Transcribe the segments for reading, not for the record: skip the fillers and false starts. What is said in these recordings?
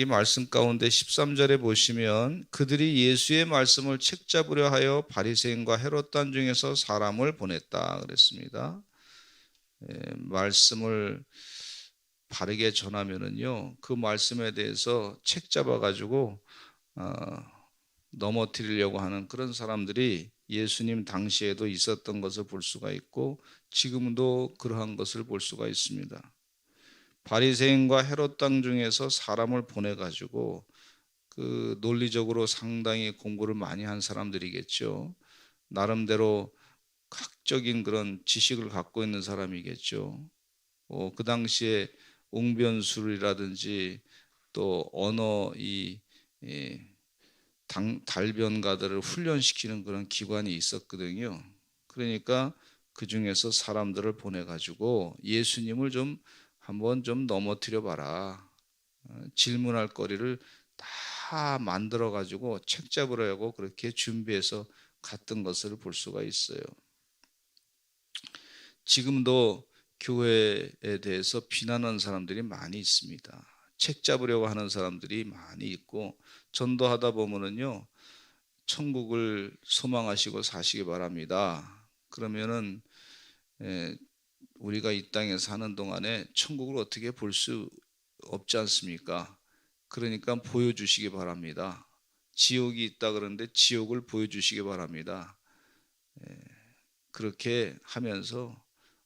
말씀 가운데 13절에 보시면 그들이 예수의 말씀을 책잡으려 하여 바리새인과 헤롯단 중에서 사람을 보냈다 그랬습니다. 말씀을 바르게 전하면은요, 그 말씀에 대해서 책잡아 가지고 넘어뜨리려고 하는 그런 사람들이 예수님 당시에도 있었던 것을 볼 수가 있고 지금도 그러한 것을 볼 수가 있습니다. 바리새인과 헤롯 땅 중에서 사람을 보내 가지고 그 논리적으로 상당히 공부를 많이 한 사람들이겠죠. 나름대로 학적인 그런 지식을 갖고 있는 사람이겠죠. 그 당시에 웅변술이라든지 또 언어 달변가들을 훈련시키는 그런 기관이 있었거든요. 그러니까 그 중에서 사람들을 보내 가지고 예수님을 좀 한번 좀 넘어뜨려 봐라. 질문할 거리를 다 만들어 가지고 책 잡으려고 그렇게 준비해서 갔던 것을 볼 수가 있어요. 지금도 교회에 대해서 비난하는 사람들이 많이 있습니다. 책 잡으려고 하는 사람들이 많이 있고 전도하다 보면은요. 천국을 소망하시고 사시기 바랍니다. 그러면은 우리가 이 땅에 사는 동안에 천국을 어떻게 볼 수 없지 않습니까? 그러니까 보여주시기 바랍니다. 지옥이 있다 그러는데 지옥을 보여주시기 바랍니다. 그렇게 하면서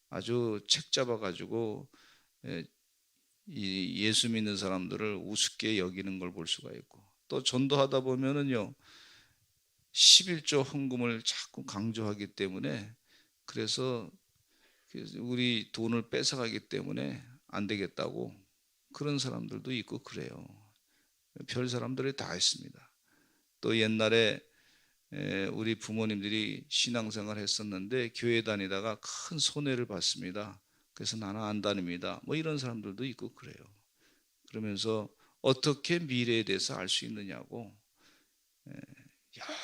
아주 책 잡아가지고 이 예수 믿는 사람들을 우습게 여기는 걸 볼 수가 있고 또 전도하다 보면은요 11조 헌금을 자꾸 강조하기 때문에 그래서 우리 돈을 뺏어가기 때문에 안 되겠다고 그런 사람들도 있고 그래요. 별 사람들이 다 있습니다. 또 옛날에 우리 부모님들이 신앙생활 했었는데 교회 다니다가 큰 손해를 봤습니다. 그래서 나는 안 다닙니다. 뭐 이런 사람들도 있고 그래요. 그러면서 어떻게 미래에 대해서 알 수 있느냐고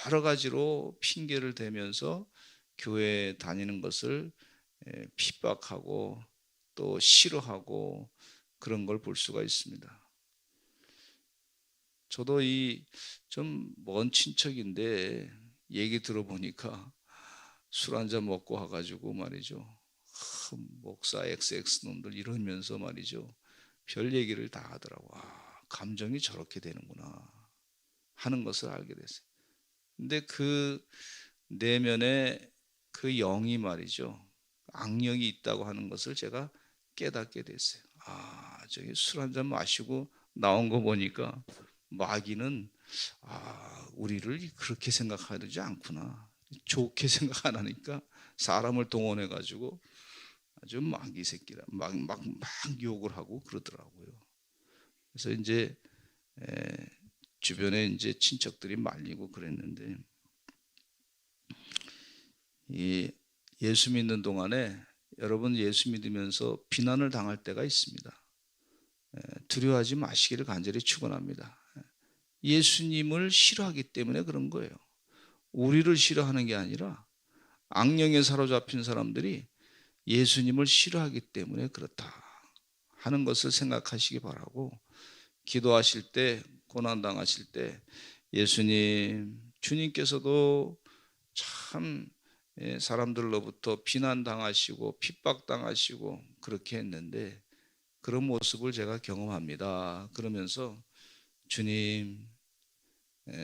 여러 가지로 핑계를 대면서 교회 다니는 것을 핍박하고 또 싫어하고 그런 걸 볼 수가 있습니다. 저도 이 좀 먼 친척인데 얘기 들어보니까 술 한잔 먹고 와가지고 말이죠. 목사 XX 놈들 이러면서 말이죠. 별 얘기를 다 하더라고. 감정이 저렇게 되는구나 하는 것을 알게 됐어요. 근데 그 내면에 그 영이 말이죠. 악령이 있다고 하는 것을 제가 깨닫게 됐어요. 저기 술 한잔 마시고 나온 거 보니까 마귀는 우리를 그렇게 생각하지 않구나. 좋게 생각 안 하니까 사람을 동원해 가지고 아주 마귀 새끼라 막 욕을 하고 그러더라고요. 그래서 이제 주변에 이제 친척들이 말리고 그랬는데 이 예수 믿는 동안에 여러분 예수 믿으면서 비난을 당할 때가 있습니다. 두려워하지 마시기를 간절히 축원합니다. 예수님을 싫어하기 때문에 그런 거예요. 우리를 싫어하는 게 아니라 악령에 사로잡힌 사람들이 예수님을 싫어하기 때문에 그렇다 하는 것을 생각하시기 바라고 기도하실 때 고난 당하실 때 예수님 주님께서도 참 사람들로부터 비난당하시고 핍박당하시고 그렇게 했는데 그런 모습을 제가 경험합니다. 그러면서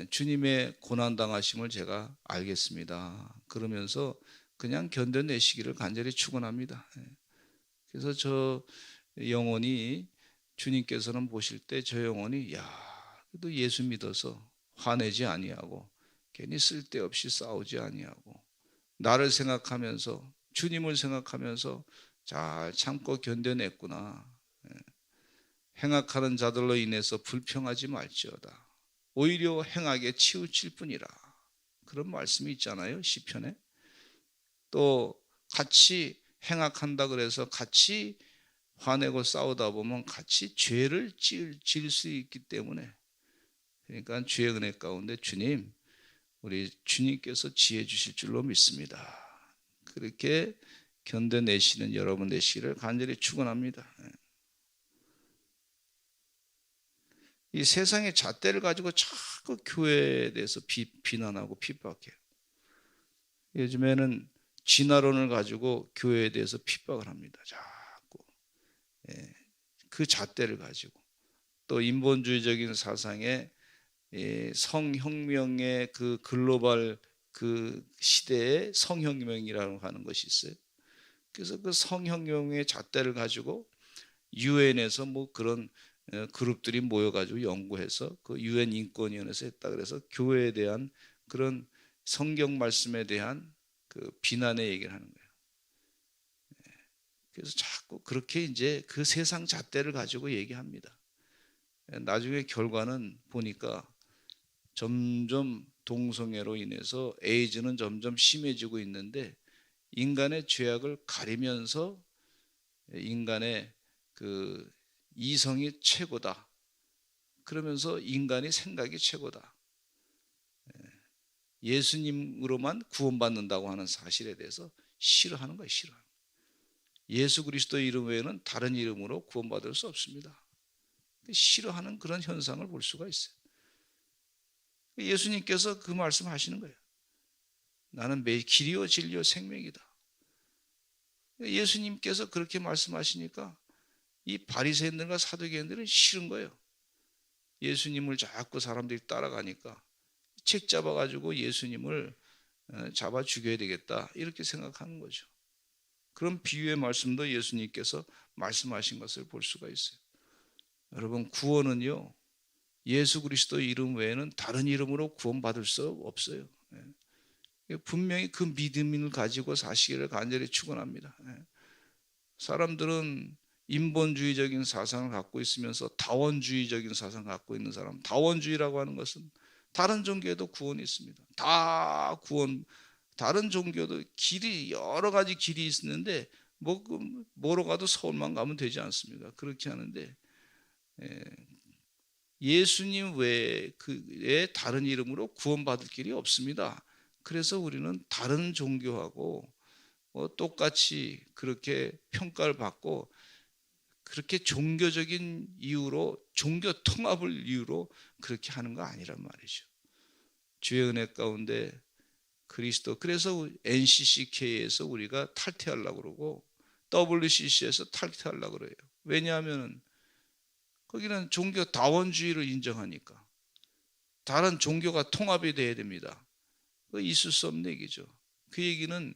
주님의 고난당하심을 제가 알겠습니다. 그러면서 그냥 견뎌내시기를 간절히 축원합니다. 그래서 저 영혼이 주님께서는 보실 때 저 영혼이 그래도 예수 믿어서 화내지 아니하고 괜히 쓸데없이 싸우지 아니하고 나를 생각하면서 주님을 생각하면서 잘 참고 견뎌냈구나. 행악하는 자들로 인해서 불평하지 말지어다. 오히려 행악에 치우칠 뿐이라. 그런 말씀이 있잖아요. 시편에. 또 같이 행악한다 그래서 같이 화내고 싸우다 보면 같이 죄를 지을 수 있기 때문에 그러니까 주의 은혜 가운데 주님 우리 주님께서 지혜 주실 줄로 믿습니다. 그렇게 견뎌내시는 여러분 되시기를 간절히 축원합니다. 이 세상의 잣대를 가지고 자꾸 교회에 대해서 비난하고 핍박해요. 요즘에는 진화론을 가지고 교회에 대해서 핍박을 합니다. 자꾸. 예, 그 잣대를 가지고 또 인본주의적인 사상의 성혁명의 그 글로벌 그 시대의 성혁명이라고 하는 것이 있어요. 그래서 그 성혁명의 잣대를 가지고 유엔에서 뭐 그런 그룹들이 모여가지고 연구해서 그 유엔 인권위원회에서 했다 그래서 교회에 대한 그런 성경 말씀에 대한 그 비난의 얘기를 하는 거예요. 그래서 자꾸 그렇게 이제 그 세상 잣대를 가지고 얘기합니다. 나중에 결과는 보니까 점점 동성애로 인해서 에이즈는 점점 심해지고 있는데 인간의 죄악을 가리면서 인간의 그 이성이 최고다. 그러면서 인간의 생각이 최고다. 예수님으로만 구원받는다고 하는 사실에 대해서 싫어하는 거예요. 싫어하는 거예요. 예수 그리스도 이름 외에는 다른 이름으로 구원받을 수 없습니다. 싫어하는 그런 현상을 볼 수가 있어요. 예수님께서 그 말씀하시는 거예요. 나는 길이요 진리요 생명이다. 예수님께서 그렇게 말씀하시니까 이 바리새인들과 사두개인들은 싫은 거예요. 예수님을 자꾸 사람들이 따라가니까 책 잡아가지고 예수님을 잡아 죽여야 되겠다 이렇게 생각하는 거죠. 그런 비유의 말씀도 예수님께서 말씀하신 것을 볼 수가 있어요. 여러분 구원은요 예수 그리스도 이름 외에는 다른 이름으로 구원받을 수 없어요. 분명히 그 믿음을 가지고 사시기를 간절히 축원합니다. 사람들은 인본주의적인 사상을 갖고 있으면서 다원주의적인 사상을 갖고 있는 사람, 다원주의라고 하는 것은 다른 종교에도 구원이 있습니다. 다 구원, 다른 종교도 길이 여러 가지 길이 있는데 뭐로 가도 서울만 가면 되지 않습니까? 그렇게 하는데 예수님 외에 다른 이름으로 구원받을 길이 없습니다. 그래서 우리는 다른 종교하고 똑같이 그렇게 평가를 받고 그렇게 종교적인 이유로 종교 통합을 이유로 그렇게 하는 거 아니란 말이죠. 주의 은혜 가운데 그리스도 그래서 NCCK에서 우리가 탈퇴하려고 그러고 WCC에서 탈퇴하려고 그래요. 왜냐하면 거기는 종교 다원주의를 인정하니까 다른 종교가 통합이 돼야 됩니다. 그 있을 수 없는 얘기죠. 그 얘기는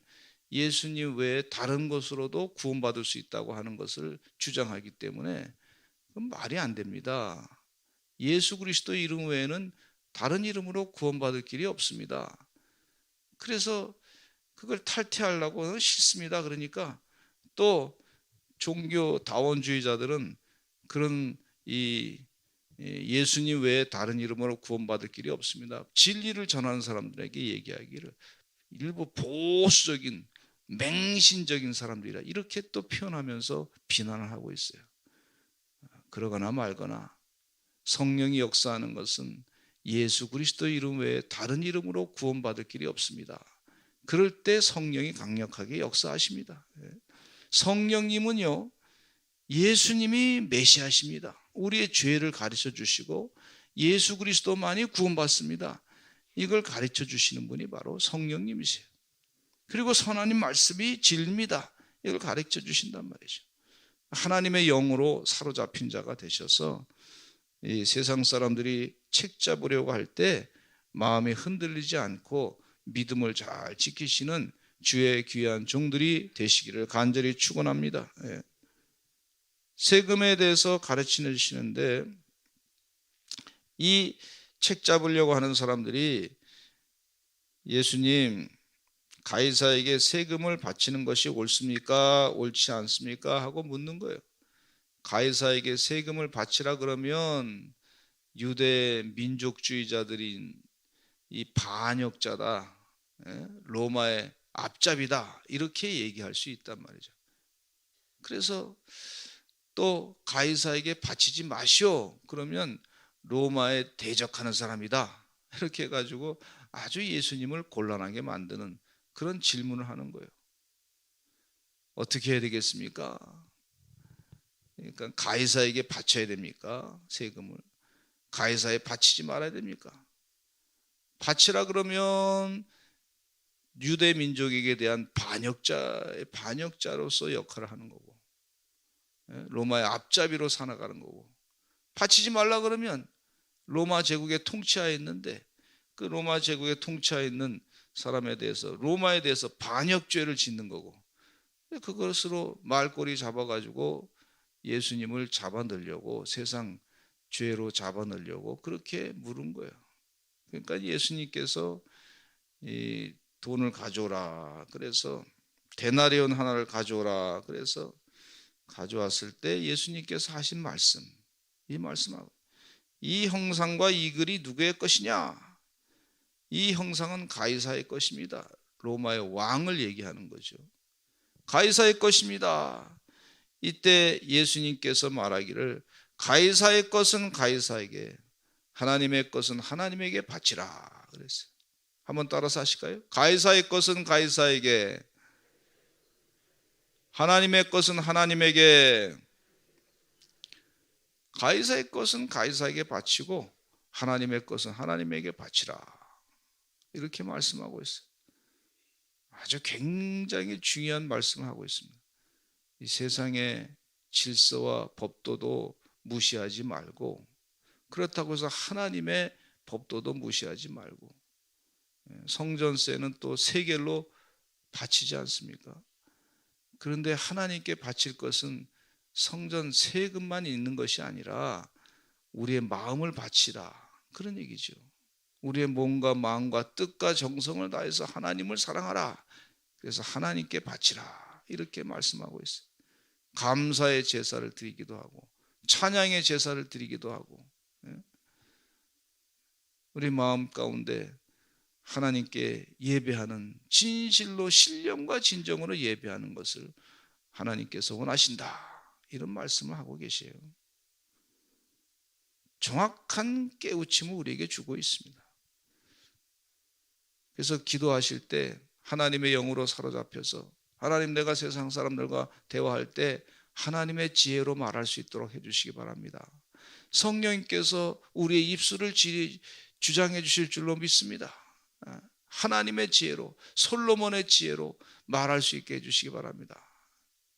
예수님 외에 다른 것으로도 구원받을 수 있다고 하는 것을 주장하기 때문에 그건 말이 안 됩니다. 예수 그리스도 이름 외에는 다른 이름으로 구원받을 길이 없습니다. 그래서 그걸 탈퇴하려고 싫습니다. 그러니까 또 종교 다원주의자들은 그런 이 예수님 외에 다른 이름으로 구원받을 길이 없습니다. 진리를 전하는 사람들에게 얘기하기를 일부 보수적인 맹신적인 사람들이라 이렇게 또 표현하면서 비난을 하고 있어요. 그러거나 말거나 성령이 역사하는 것은 예수 그리스도 이름 외에 다른 이름으로 구원받을 길이 없습니다. 그럴 때 성령이 강력하게 역사하십니다. 성령님은요 예수님이 메시아십니다. 우리의 죄를 가르쳐 주시고 예수 그리스도만이 구원받습니다. 이걸 가르쳐 주시는 분이 바로 성령님이세요. 그리고 하나님 말씀이 진리입니다. 이걸 가르쳐 주신단 말이죠. 하나님의 영으로 사로잡힌 자가 되셔서 이 세상 사람들이 책 잡으려고 할 때 마음이 흔들리지 않고 믿음을 잘 지키시는 주의 귀한 종들이 되시기를 간절히 축원합니다. 세금에 대해서 가르쳐 주시는데 이 책 잡으려고 하는 사람들이 예수님 가이사에게 세금을 바치는 것이 옳습니까? 옳지 않습니까? 하고 묻는 거예요. 가이사에게 세금을 바치라 그러면 유대 민족주의자들인 이 반역자다, 로마의 앞잡이다 이렇게 얘기할 수 있단 말이죠. 그래서 또 가이사에게 바치지 마시오 그러면 로마에 대적하는 사람이다 이렇게 해가지고 아주 예수님을 곤란하게 만드는 그런 질문을 하는 거예요. 어떻게 해야 되겠습니까? 그러니까 가이사에게 바쳐야 됩니까? 세금을. 가이사에 바치지 말아야 됩니까? 바치라 그러면 유대 민족에게 대한 반역자로서 역할을 하는 거고, 로마의 앞잡이로 살아가는 거고, 바치지 말라 그러면 로마 제국의 통치하에 있는데 그 로마 제국의 통치하에 있는 사람에 대해서, 로마에 대해서 반역죄를 짓는 거고, 그것으로 말꼬리 잡아가지고 예수님을 잡아넣으려고, 세상 죄로 잡아넣으려고 그렇게 물은 거예요. 그러니까 예수님께서 이 돈을 가져오라 그래서, 데나리온 하나를 가져오라 그래서 가져왔을 때 예수님께서 하신 말씀, 이 말씀하고, 이 형상과 이 글이 누구의 것이냐? 이 형상은 가이사의 것입니다. 로마의 왕을 얘기하는 거죠. 가이사의 것입니다. 이때 예수님께서 말하기를, 가이사의 것은 가이사에게, 하나님의 것은 하나님에게 바치라 그랬어요. 한번 따라서 하실까요? 가이사의 것은 가이사에게, 하나님의 것은 하나님에게. 가이사의 것은 가이사에게 바치고 하나님의 것은 하나님에게 바치라, 이렇게 말씀하고 있어요. 아주 굉장히 중요한 말씀을 하고 있습니다. 이 세상의 질서와 법도도 무시하지 말고, 그렇다고 해서 하나님의 법도도 무시하지 말고, 성전세는 또 세겔로 바치지 않습니까? 그런데 하나님께 바칠 것은 성전 세금만 있는 것이 아니라 우리의 마음을 바치라, 그런 얘기죠. 우리의 몸과 마음과 뜻과 정성을 다해서 하나님을 사랑하라, 그래서 하나님께 바치라, 이렇게 말씀하고 있어요. 감사의 제사를 드리기도 하고 찬양의 제사를 드리기도 하고, 우리 마음 가운데 하나님께 예배하는, 진실로 신령과 진정으로 예배하는 것을 하나님께서 원하신다, 이런 말씀을 하고 계세요. 정확한 깨우침을 우리에게 주고 있습니다. 그래서 기도하실 때 하나님의 영으로 사로잡혀서, 하나님, 내가 세상 사람들과 대화할 때 하나님의 지혜로 말할 수 있도록 해주시기 바랍니다. 성령님께서 우리의 입술을 주장해 주실 줄로 믿습니다. 하나님의 지혜로, 솔로몬의 지혜로 말할 수 있게 해주시기 바랍니다.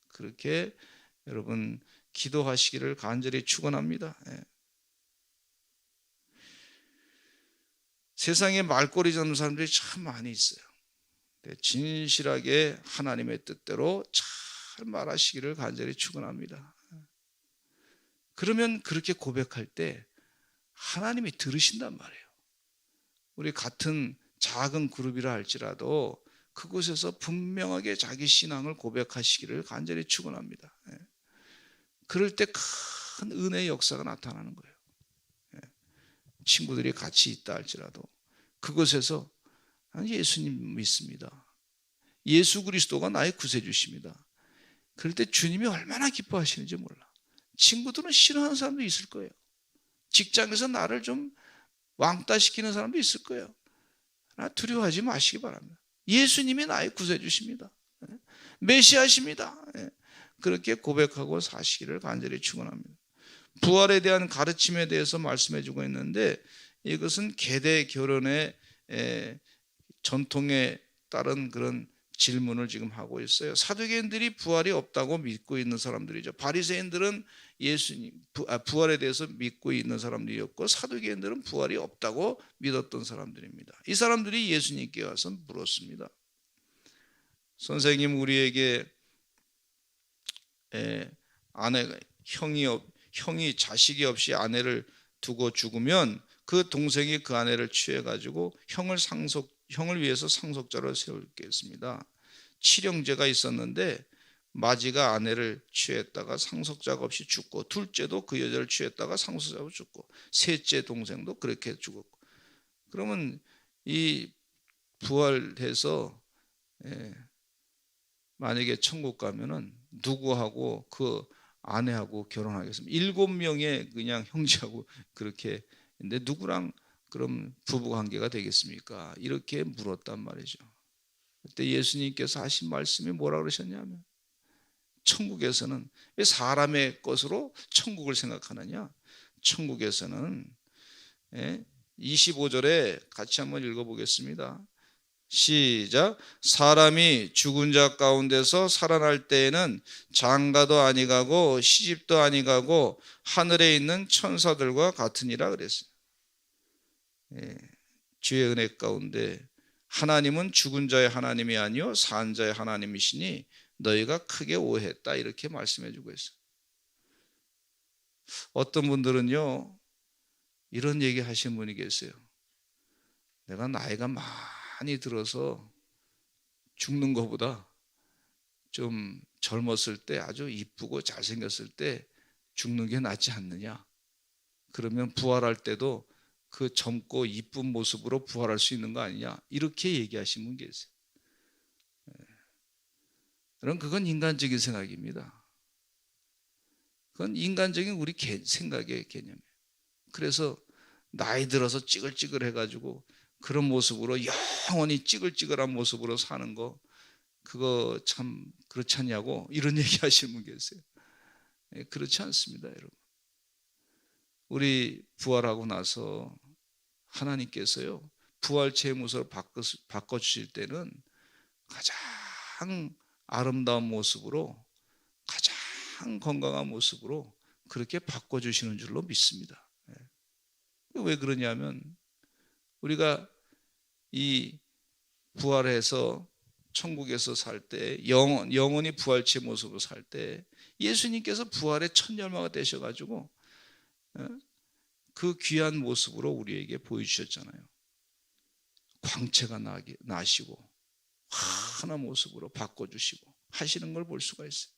그렇게 여러분 기도하시기를 간절히 축원합니다. 세상에 말꼬리 잡는 사람들이 참 많이 있어요. 진실하게 하나님의 뜻대로 잘 말하시기를 간절히 축원합니다. 그러면 그렇게 고백할 때 하나님이 들으신단 말이에요. 우리 같은 작은 그룹이라 할지라도 그곳에서 분명하게 자기 신앙을 고백하시기를 간절히 축원합니다. 그럴 때 큰 은혜의 역사가 나타나는 거예요. 친구들이 같이 있다 할지라도 그곳에서 예수님 믿습니다, 예수 그리스도가 나의 구세주십니다, 그럴 때 주님이 얼마나 기뻐하시는지 몰라. 친구들은 싫어하는 사람도 있을 거예요. 직장에서 나를 좀 왕따시키는 사람도 있을 거예요. 두려워하지 마시기 바랍니다. 예수님이 나의 구세주십니다, 메시아십니다. 그렇게 고백하고 사시기를 간절히 축원합니다. 부활에 대한 가르침에 대해서 말씀해 주고 있는데, 이것은 계대 결혼의 전통에 따른 그런 질문을 지금 하고 있어요. 사두개인들이 부활이 없다고 믿고 있는 사람들이죠. 바리새인들은 부활에 대해서 믿고 있는 사람들이었고, 사두개인들은 부활이 없다고 믿었던 사람들입니다. 이 사람들이 예수님께 와서 물었습니다. 선생님, 우리에게 형이 자식이 없이 아내를 두고 죽으면 그 동생이 그 아내를 취해가지고 형을 위해서 상속자로 세우겠습니다. 칠형제가 있었는데 마지가 아내를 취했다가 상속자가 없이 죽고, 둘째도 그 여자를 취했다가 상속자가 없이 죽고, 셋째 동생도 그렇게 죽었고. 그러면 이 부활해서 만약에 천국 가면은 누구하고 그 아내하고 결혼하겠습니다. 7명의 그냥 형제하고 그렇게, 근데 누구랑 그럼 부부관계가 되겠습니까? 이렇게 물었단 말이죠. 그때 예수님께서 하신 말씀이 뭐라 그러셨냐면, 천국에서는 왜 사람의 것으로 천국을 생각하느냐? 천국에서는 예? 25절에 같이 한번 읽어보겠습니다. 시작. 사람이 죽은 자 가운데서 살아날 때에는 장가도 아니가고 시집도 아니가고 하늘에 있는 천사들과 같으니라 그랬어요. 예, 주의 은혜 가운데 하나님은 죽은 자의 하나님이 아니요 산 자의 하나님이시니 너희가 크게 오해했다, 이렇게 말씀해 주고 있어요. 어떤 분들은요 이런 얘기 하신 분이 계세요. 내가 나이가 많이 들어서 죽는 것보다 좀 젊었을 때 아주 이쁘고 잘생겼을 때 죽는 게 낫지 않느냐. 그러면 부활할 때도 그 젊고 이쁜 모습으로 부활할 수 있는 거 아니냐, 이렇게 얘기하신 분 계세요. 여러분, 그건 인간적인 생각입니다. 그건 인간적인 우리 생각의 개념이에요. 그래서 나이 들어서 찌글찌글 해가지고 그런 모습으로 영원히 찌글찌글한 모습으로 사는 거, 그거 참 그렇지 않냐고 이런 얘기 하시는 분 계세요. 그렇지 않습니다, 여러분. 우리 부활하고 나서 하나님께서요 부활체의 모습을 바꿔주실 때는 가장 아름다운 모습으로, 가장 건강한 모습으로 그렇게 바꿔주시는 줄로 믿습니다. 왜 그러냐면 우리가 이 부활해서 천국에서 살 때 영원히 부활체의 모습으로 살 때 예수님께서 부활의 첫 열마가 되셔가지고 그 귀한 모습으로 우리에게 보여주셨잖아요. 광채가 나시고 환한 모습으로 바꿔주시고 하시는 걸 볼 수가 있어요.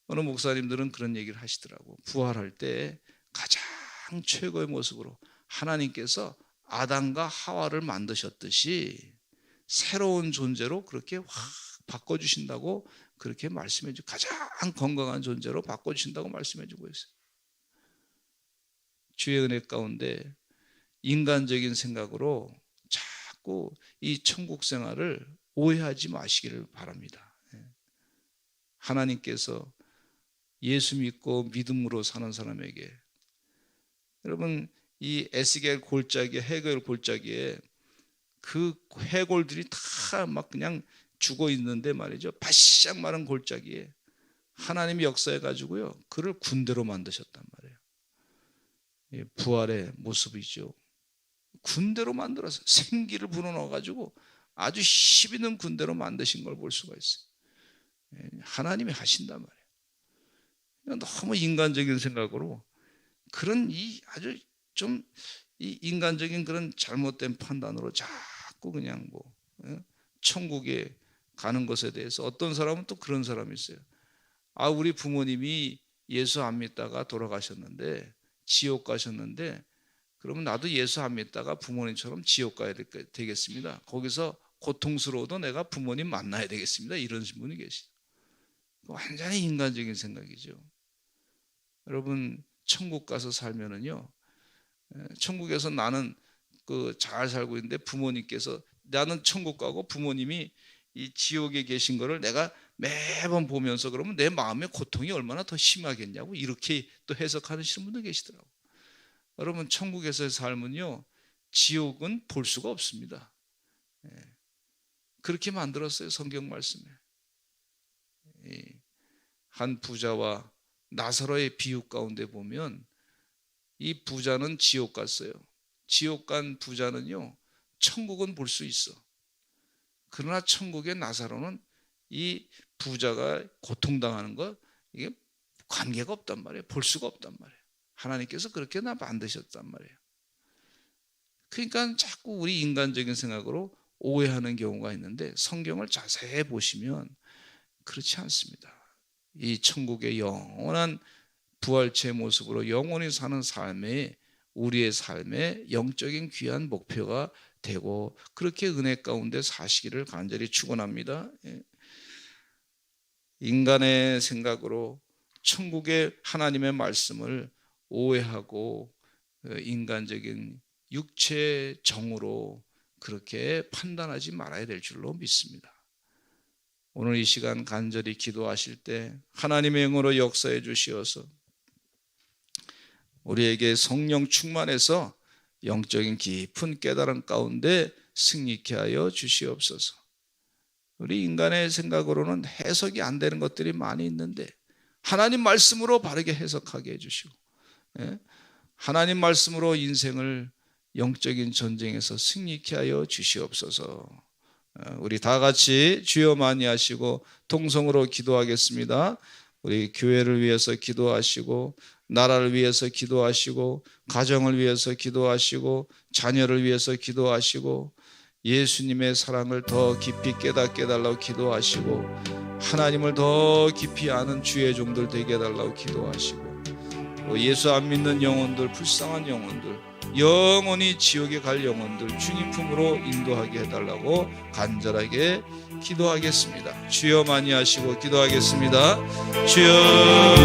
어느 목사님들은 그런 얘기를 하시더라고. 부활할 때 가장 최고의 모습으로 하나님께서 아담과 하와를 만드셨듯이 새로운 존재로 그렇게 확 바꿔주신다고 그렇게 말씀해 주고, 가장 건강한 존재로 바꿔주신다고 말씀해 주고 있어요. 주의 은혜 가운데 인간적인 생각으로 자꾸 이 천국 생활을 오해하지 마시기를 바랍니다. 하나님께서 예수 믿고 믿음으로 사는 사람에게, 여러분, 이 에스겔 골짜기, 해겔 골짜기에 그 해골들이 다 막 그냥 죽어 있는데 말이죠, 바싹 마른 골짜기에 하나님이 역사해 가지고요 그를 군대로 만드셨단 말이에요. 부활의 모습이죠. 군대로 만들어서 생기를 불어넣어 가지고 아주 힘있는 군대로 만드신 걸 볼 수가 있어요. 하나님이 하신단 말이에요. 너무 인간적인 생각으로 그런 이 아주 좀 이 인간적인 그런 잘못된 판단으로 자꾸 그냥 뭐 천국에 가는 것에 대해서, 어떤 사람은 또 그런 사람이 있어요. 아, 우리 부모님이 예수 안 믿다가 돌아가셨는데 지옥 가셨는데 그러면 나도 예수 안 믿다가 부모님처럼 지옥 가야 되겠습니다. 거기서 고통스러워도 내가 부모님 만나야 되겠습니다. 이런 분이 계시죠. 완전히 인간적인 생각이죠. 여러분, 천국 가서 살면은요, 천국에서 나는 그 잘 살고 있는데 부모님께서, 나는 천국 가고 부모님이 이 지옥에 계신 거를 내가 매번 보면서 그러면 내 마음의 고통이 얼마나 더 심하겠냐고 이렇게 또 해석하시는 분도 계시더라고요. 여러분, 천국에서의 삶은요 지옥은 볼 수가 없습니다. 그렇게 만들었어요, 성경 말씀에. 한 부자와 나사로의 비유 가운데 보면 이 부자는 지옥 갔어요. 지옥 간 부자는요 천국은 볼 수 있어. 그러나 천국의 나사로는 이 부자가 고통당하는 거 이게 관계가 없단 말이에요. 볼 수가 없단 말이에요. 하나님께서 그렇게 만드셨단 말이에요. 그러니까 자꾸 우리 인간적인 생각으로 오해하는 경우가 있는데 성경을 자세히 보시면 그렇지 않습니다. 이 천국의 영원한 부활체의 모습으로 영원히 사는 삶에 우리의 삶의 영적인 귀한 목표가 되고 그렇게 은혜 가운데 사시기를 간절히 축원합니다. 인간의 생각으로 천국의 하나님의 말씀을 오해하고 인간적인 육체의 정으로 그렇게 판단하지 말아야 될 줄로 믿습니다. 오늘 이 시간 간절히 기도하실 때 하나님의 영으로 역사해 주시어서 우리에게 성령 충만해서 영적인 깊은 깨달음 가운데 승리케 하여 주시옵소서. 우리 인간의 생각으로는 해석이 안 되는 것들이 많이 있는데 하나님 말씀으로 바르게 해석하게 해주시고, 하나님 말씀으로 인생을 영적인 전쟁에서 승리케 하여 주시옵소서. 우리 다 같이 주여 많이 하시고 통성으로 기도하겠습니다. 우리 교회를 위해서 기도하시고, 나라를 위해서 기도하시고, 가정을 위해서 기도하시고, 자녀를 위해서 기도하시고, 예수님의 사랑을 더 깊이 깨닫게 해달라고 기도하시고, 하나님을 더 깊이 아는 주의 종들 되게 해달라고 기도하시고, 예수 안 믿는 영혼들, 불쌍한 영혼들, 영원히 지옥에 갈 영혼들 주님 품으로 인도하게 해달라고 간절하게 기도하겠습니다. 주여 많이 하시고 기도하겠습니다. 주여